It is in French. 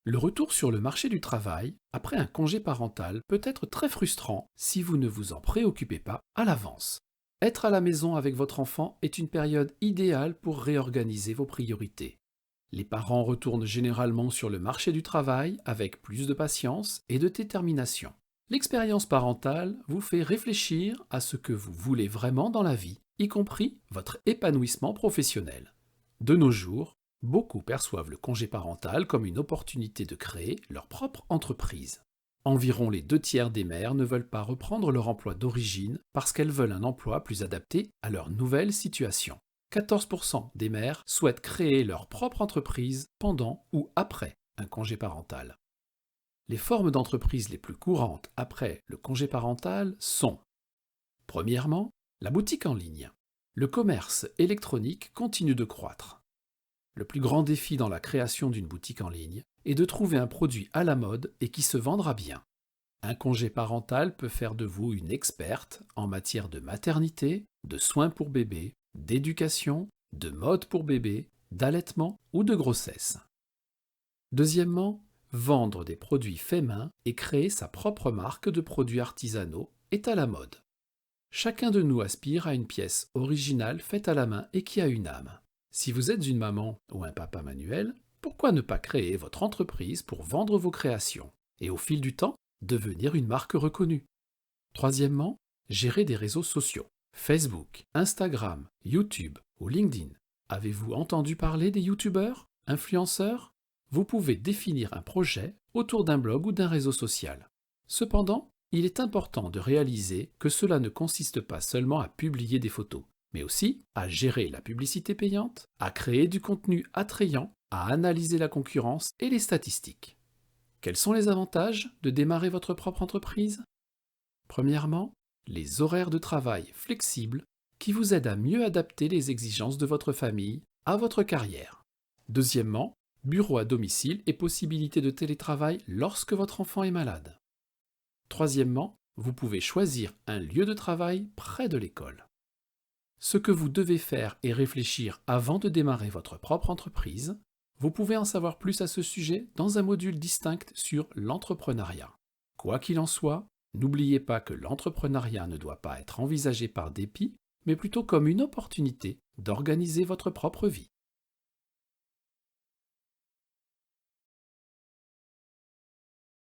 Le retour sur le marché du travail, après un congé parental, peut être très frustrant si vous ne vous en préoccupez pas à l'avance. Être à la maison avec votre enfant est une période idéale pour réorganiser vos priorités. Les parents retournent généralement sur le marché du travail avec plus de patience et de détermination. L'expérience parentale vous fait réfléchir à ce que vous voulez vraiment dans la vie, y compris votre épanouissement professionnel. De nos jours, beaucoup perçoivent le congé parental comme une opportunité de créer leur propre entreprise. Environ les 2 tiers des mères ne veulent pas reprendre leur emploi d'origine parce qu'elles veulent un emploi plus adapté à leur nouvelle situation. 14% des mères souhaitent créer leur propre entreprise pendant ou après un congé parental. Les formes d'entreprise les plus courantes après le congé parental sont: premièrement, la boutique en ligne. Le commerce électronique continue de croître. Le plus grand défi dans la création d'une boutique en ligne est de trouver un produit à la mode et qui se vendra bien. Un congé parental peut faire de vous une experte en matière de maternité, de soins pour bébé, d'éducation, de mode pour bébé, d'allaitement ou de grossesse. Deuxièmement, vendre des produits faits main et créer sa propre marque de produits artisanaux est à la mode. Chacun de nous aspire à une pièce originale faite à la main et qui a une âme. Si vous êtes une maman ou un papa manuel, pourquoi ne pas créer votre entreprise pour vendre vos créations et au fil du temps, devenir une marque reconnue? Troisièmement, gérer des réseaux sociaux. Facebook, Instagram, YouTube ou LinkedIn. Avez-vous entendu parler des youtubeurs, influenceurs? Vous pouvez définir un projet autour d'un blog ou d'un réseau social. Cependant, il est important de réaliser que cela ne consiste pas seulement à publier des photos, mais aussi à gérer la publicité payante, à créer du contenu attrayant, à analyser la concurrence et les statistiques. Quels sont les avantages de démarrer votre propre entreprise? Premièrement, les horaires de travail flexibles qui vous aident à mieux adapter les exigences de votre famille à votre carrière. Deuxièmement, bureau à domicile et possibilité de télétravail lorsque votre enfant est malade. Troisièmement, vous pouvez choisir un lieu de travail près de l'école. Ce que vous devez faire est réfléchir avant de démarrer votre propre entreprise. Vous pouvez en savoir plus à ce sujet dans un module distinct sur l'entrepreneuriat. Quoi qu'il en soit, n'oubliez pas que l'entrepreneuriat ne doit pas être envisagé par dépit, mais plutôt comme une opportunité d'organiser votre propre vie.